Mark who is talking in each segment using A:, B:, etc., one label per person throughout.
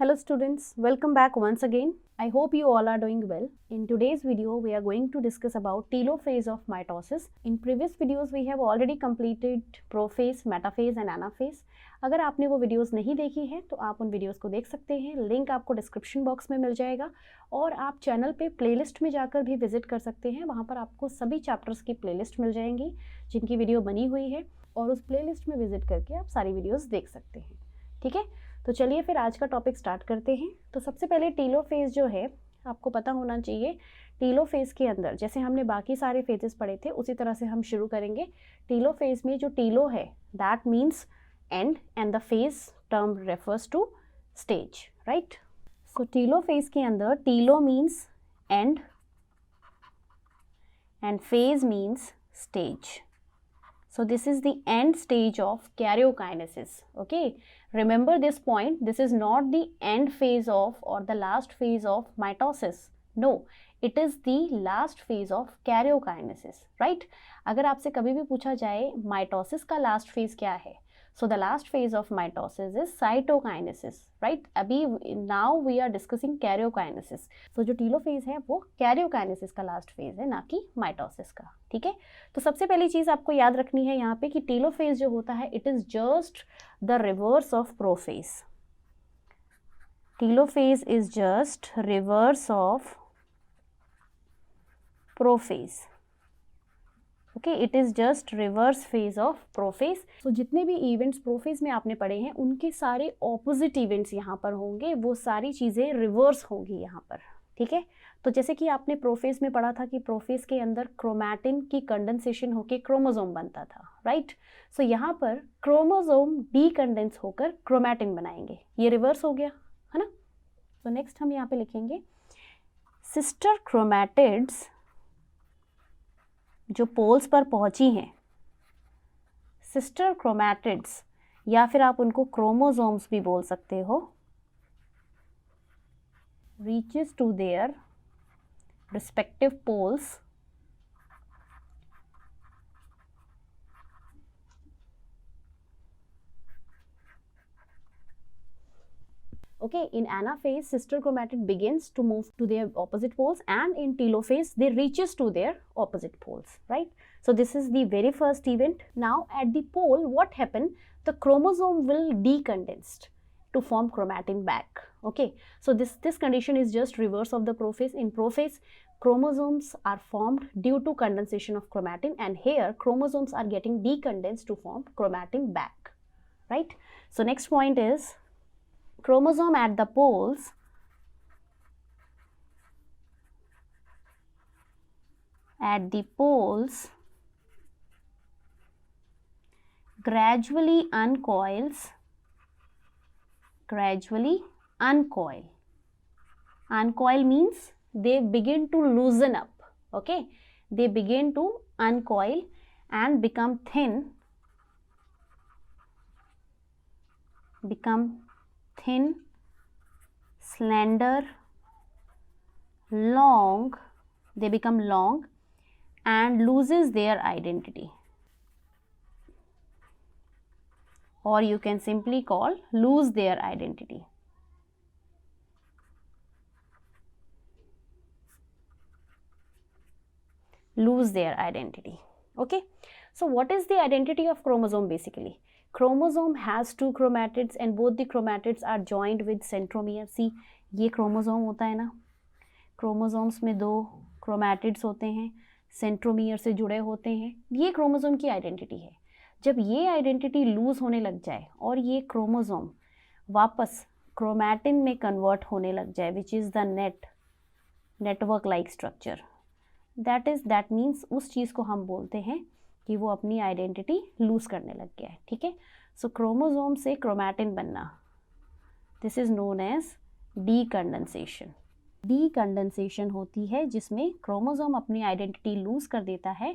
A: Hello students, welcome back once again. I hope you all are doing well. In today's video, we are going to discuss about telophase of mitosis. In previous videos, we have already completed prophase, metaphase and anaphase. अगर आपने वो videos नहीं देखी है तो आप उन videos को देख सकते हैं, लिंक आपको डिस्क्रिप्शन बॉक्स में मिल जाएगा और आप चैनल पे प्लेलिस्ट में जाकर भी विजिट कर सकते हैं। वहाँ पर आपको सभी चैप्टर्स की प्लेलिस्ट मिल जाएंगी जिनकी वीडियो बनी हुई है और उस प्लेलिस्ट में विजिट करके आप सारी वीडियोस देख सकते हैं। ठीक है, तो चलिए फिर आज का टॉपिक स्टार्ट करते हैं। तो सबसे पहले टीलोफेज जो है आपको पता होना चाहिए। टीलोफेज के अंदर जैसे हमने बाकी सारे फेजेस पढ़े थे उसी तरह से हम शुरू करेंगे। टीलोफेज में जो टीलो है that means end end the phase term refers to stage, right. So telophase के अंदर telo means end end phase means stage. So this is the end stage of karyokinesis. Okay, remember this point. This is not the end phase of or the last phase of mitosis. No, it is the last phase of karyokinesis. Right? अगर आपसे कभी भी पूछा जाए mitosis का last phase क्या है, so the last phase of mitosis is cytokinesis. Right? अभी now we are discussing karyokinesis. So जो telophase है वो karyokinesis का last phase है, ना कि mitosis का. ठीक है, तो सबसे पहली चीज आपको याद रखनी है यहाँ पे कि टीलोफेज जो होता है it is just the reverse of prophase. Telophase is just reverse of prophase. Okay, it is just reverse phase of prophase. तो जितने भी इवेंट्स प्रोफेज में आपने पढ़े हैं उनके सारे ऑपोजिट इवेंट्स यहाँ पर होंगे, वो सारी चीजें रिवर्स होंगी यहाँ पर. ठीक है, तो जैसे कि आपने प्रोफेज में पढ़ा था कि प्रोफेज के अंदर क्रोमैटिन की कंडेंसेशन होकर क्रोमोसोम बनता था, राइट. सो यहाँ पर क्रोमोसोम डीकंडेंस होकर क्रोमैटिन बनाएंगे, ये रिवर्स हो गया है ना. तो नेक्स्ट हम यहाँ पे लिखेंगे सिस्टर क्रोमैटिड्स जो पोल्स पर पहुंची हैं, सिस्टर क्रोमैटिड्स या फिर आप उनको क्रोमोसोम्स भी बोल सकते हो, reaches to their respective poles okay. In anaphase sister chromatid begins to move to their opposite poles and in telophase they reaches to their opposite poles, right. So this is the very first event. Now at the pole what happened, the chromosome will decondensed to form chromatin back. Okay, so this condition is just reverse of the prophase. In prophase chromosomes are formed due to condensation of chromatin and here chromosomes are getting decondensed to form chromatin back, right. So next point is chromosome at the poles gradually uncoil. Uncoil means they begin to loosen up. Okay, they begin to uncoil and become thin, slender, long. They become long and loses their identity, or you can simply call lose their identity. Lose their identity. Okay, so what is the identity of chromosome basically? Chromosome has two chromatids and both the chromatids are joined with centromere. See, ये chromosome होता है ना, chromosomes में दो chromatids होते हैं, centromere से जुड़े होते हैं, ये chromosome की identity है. जब ये आइडेंटिटी लूज होने लग जाए और ये क्रोमोसोम वापस क्रोमैटिन में कन्वर्ट होने लग जाए which is the network like structure, that means उस चीज़ को हम बोलते हैं कि वो अपनी आइडेंटिटी लूज करने लग गया है. ठीक है, सो क्रोमोसोम से क्रोमैटिन बनना, this is known as decondensation. Decondensation होती है जिसमें क्रोमोसोम अपनी आइडेंटिटी लूज कर देता है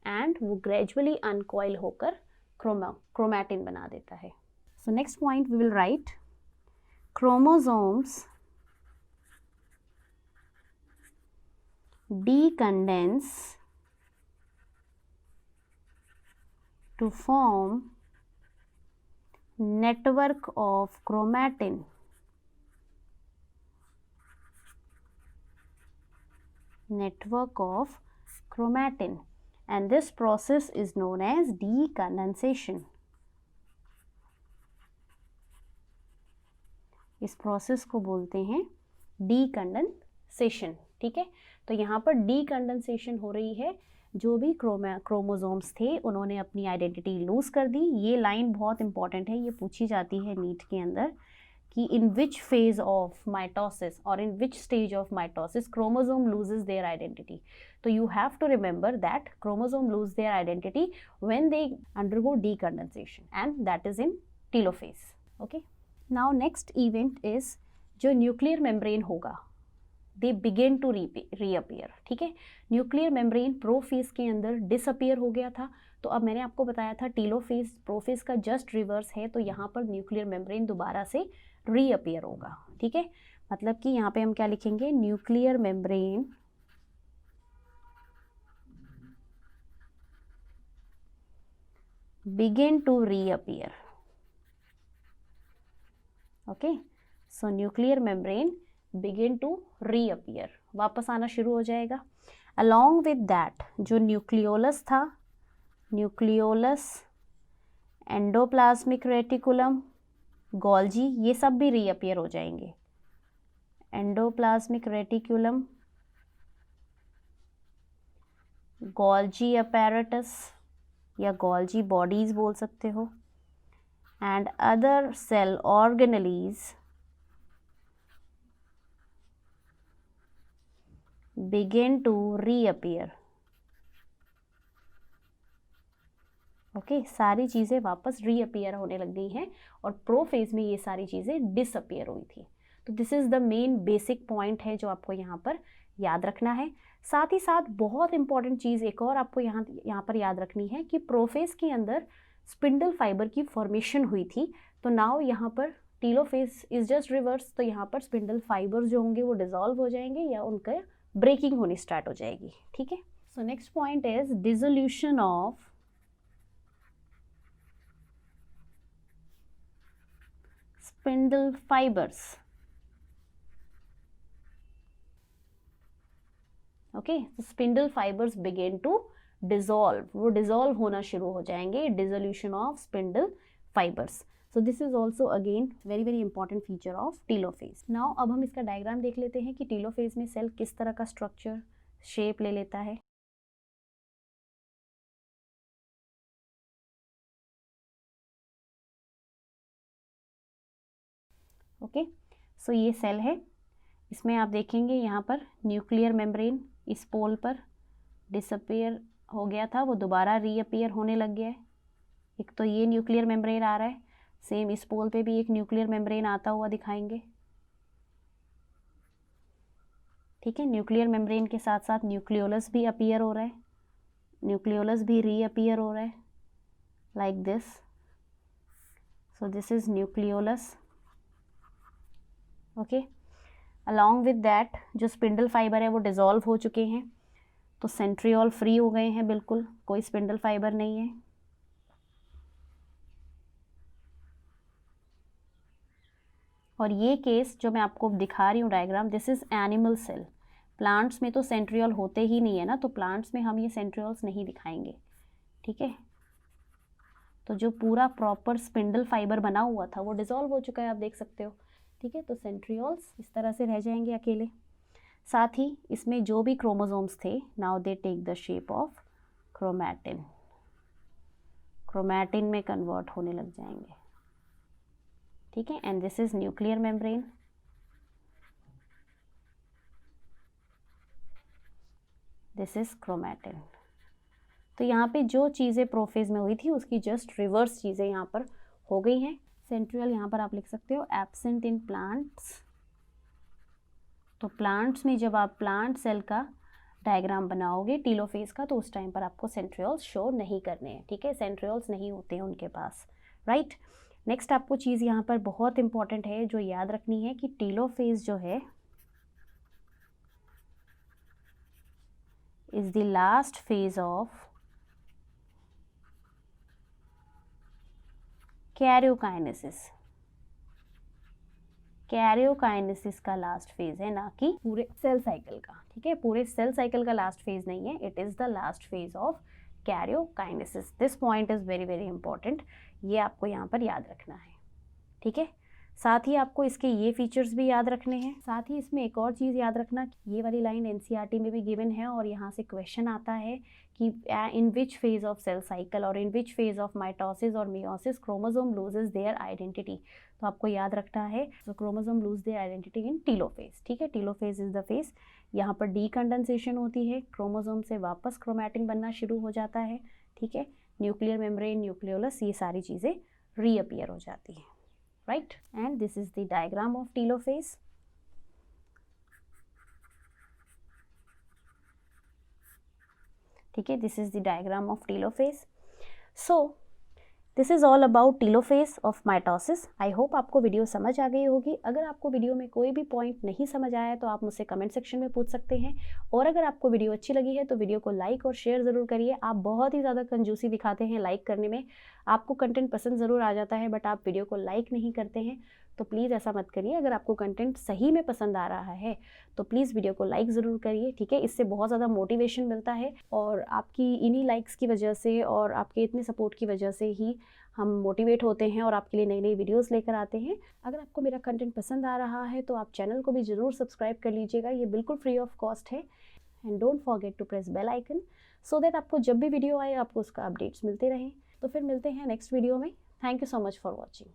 A: एंड वो ग्रेजुअली अनकॉइल होकर क्रोमैटिन बना देता है. So next point we will write chromosomes decondense to form network of chromatin network of chromatin, and this process is known as decondensation. इस प्रोसेस को बोलते हैं डीकंडेंसेशन, ठीक है। तो यहाँ पर डीकंडेंसेशन हो रही है, जो भी क्रोमोसोम्स थे उन्होंने अपनी आइडेंटिटी लूज कर दी। ये लाइन बहुत इंपॉर्टेंट है, ये पूछी जाती है नीट के अंदर कि in which phase of mitosis और in which stage of mitosis chromosome loses their identity. तो you have to remember that chromosome lose their identity when they undergo decondensation and that is in telophase. Okay, now next event is जो nuclear membrane होगा, they begin to reappear, ठीक है। Nuclear membrane prophase के अंदर disappear हो गया था, तो अब मैंने आपको बताया था टीलोफेज प्रोफेज का जस्ट रिवर्स है, तो यहाँ पर न्यूक्लियर मेम्ब्रेन दोबारा से रीअपियर होगा, ठीक है। मतलब कि यहाँ पे हम क्या लिखेंगे, nuclear membrane begin to reappear. Okay, so nuclear membrane begin to reappear, वापस आना शुरू हो जाएगा। अलॉन्ग विद दैट जो न्यूक्लियोलस था, न्यूक्लियोलस, एंडोप्लाज्मिक रेटिकुलम, गोल्जी, ये सब भी रीअपियर हो जाएंगे। एंडोप्लाज्मिक रेटिकुलम, गोल्जी अपैरेटस या गोल्जी बॉडीज बोल सकते हो, and other cell organelles begin to reappear। Okay, सारी चीज़ें वापस रीअपियर होने लग गई हैं और प्रोफेज में ये सारी चीज़ें डिसअपियर हुई थी। तो this is the main basic point है जो आपको यहाँ पर याद रखना है। साथ ही साथ बहुत इंपॉर्टेंट चीज़ एक और आपको यहाँ पर याद रखनी है कि प्रोफेज के अंदर स्पिंडल फाइबर की फॉर्मेशन हुई थी, तो नाउ यहाँ पर टीलोफेज इज जस्ट रिवर्स, तो यहाँ पर स्पिंडल फाइबर जो होंगे वो डिजॉल्व हो जाएंगे या उनका ब्रेकिंग होनी स्टार्ट हो जाएगी, ठीक है। So next point is dissolution of spindle fibres. Okay, spindle fibres begin to dissolve, वो डिसॉल्व होना शुरू हो जाएंगे, dissolution of spindle fibres. So this is also again very very important feature of telophase. Now अब हम इसका diagram देख लेते हैं कि टीलोफेज में सेल किस तरह का स्ट्रक्चर शेप ले लेता है। ओके, सो ये सेल है, इसमें आप देखेंगे यहाँ पर न्यूक्लियर मेम्ब्रेन इस पोल पर डिसअपियर हो गया था, वो दोबारा रीअपियर होने लग गया है। एक तो ये न्यूक्लियर मेम्ब्रेन आ रहा है, सेम इस पोल पे भी एक न्यूक्लियर मेम्ब्रेन आता हुआ दिखाएंगे, ठीक है। न्यूक्लियर मेम्ब्रेन के साथ साथ न्यूक्लियोलस भी अपीयर हो रहा है, न्यूक्लियोलस भी रीअपियर हो रहा है like this. So this is nucleolus. Okay, along with that जो स्पिंडल फाइबर है वो डिसॉल्व हो चुके हैं, तो सेंट्रियोल फ्री हो गए हैं, बिल्कुल कोई स्पिंडल फाइबर नहीं है। और ये केस जो मैं आपको दिखा रही हूँ diagram, this is animal cell. Plants में तो सेंट्रियोल होते ही नहीं है ना, तो प्लांट्स में हम ये सेंट्रियोल्स नहीं दिखाएंगे, ठीक है। तो जो पूरा प्रॉपर स्पिंडल फाइबर बना हुआ था वो डिसॉल्व हो चुका है, आप देख सकते हो, ठीक है। तो सेंट्रियोल्स इस तरह से रह जाएंगे अकेले। साथ ही इसमें जो भी क्रोमोसोम्स थे, now they take the shape of chromatin, chromatin में कन्वर्ट होने लग जाएंगे, ठीक है। And this is nuclear membrane, this is chromatin. तो यहाँ पे जो चीज़ें प्रोफेज में हुई थी उसकी जस्ट रिवर्स चीज़ें यहाँ पर हो गई हैं। सेंट्रियल यहाँ पर आप लिख सकते हो एब्सेंट इन प्लांट्स। तो प्लांट्स में जब आप प्लांट सेल का डायग्राम बनाओगे टीलोफेज का, तो उस टाइम पर आपको सेंट्रियोल्स शो नहीं करने हैं, ठीक है। सेंट्रियोल्स नहीं होते हैं उनके पास, राइट। नेक्स्ट आपको चीज़ यहाँ पर बहुत इंपॉर्टेंट है जो याद रखनी है कि टीलोफेज जो है is the last phase of karyokinesis. Karyokinesis का लास्ट फेज है, ना कि पूरे सेल साइकिल का, ठीक है, पूरे सेल साइकिल का लास्ट फेज नहीं है, it is the last phase of karyokinesis. This point is very very important, ये आपको यहाँ पर याद रखना है, ठीक है। साथ ही आपको इसके ये फीचर्स भी याद रखने हैं। साथ ही इसमें एक और चीज़ याद रखना, ये वाली लाइन एनसीईआरटी में भी गिवन है और यहाँ से क्वेश्चन आता है कि in which phase of cell cycle और in which phase of mitosis और meiosis chromosome loses their identity. तो आपको याद रखना है, तो chromosome lose their identity in telophase, ठीक है। टीलोफेज इज द फेज, यहाँ पर डीकंडेंसेशन होती है, क्रोमोसोम से वापस क्रोमैटिन बनना शुरू हो जाता है, ठीक है। न्यूक्लियर मेम्ब्रेन, न्यूक्लियोलस, ये सारी चीज़ें रीअपियर हो जाती हैं, right? And this is the diagram of telophase. ठीक है, this is the diagram of telophase. So this is all about telophase of mitosis. I hope आपको वीडियो समझ आ गई होगी। अगर आपको वीडियो में कोई भी पॉइंट नहीं समझ आया है तो आप मुझसे कमेंट सेक्शन में पूछ सकते हैं, और अगर आपको वीडियो अच्छी लगी है तो वीडियो को लाइक और शेयर ज़रूर करिए। आप बहुत ही ज़्यादा कंजूसी दिखाते हैं लाइक करने में, आपको कंटेंट पसंद ज़रूर आ जाता है बट आप वीडियो को लाइक नहीं करते हैं, तो प्लीज़ ऐसा मत करिए। अगर आपको कंटेंट सही में पसंद आ रहा है तो प्लीज़ वीडियो को लाइक ज़रूर करिए, ठीक है। इससे बहुत ज़्यादा मोटिवेशन मिलता है और आपकी इन्हीं लाइक्स की वजह से और आपके इतने सपोर्ट की वजह से ही हम मोटिवेट होते हैं और आपके लिए नई नई वीडियोस लेकर आते हैं। अगर आपको मेरा कंटेंट पसंद आ रहा है तो आप चैनल को भी ज़रूर सब्सक्राइब कर लीजिएगा, ये बिल्कुल फ्री ऑफ कॉस्ट है। And don't forget to press bell icon so that आपको जब भी वीडियो आए आपको उसका अपडेट्स मिलते रहें। तो फिर मिलते हैं नेक्स्ट वीडियो में। Thank you so much for watching.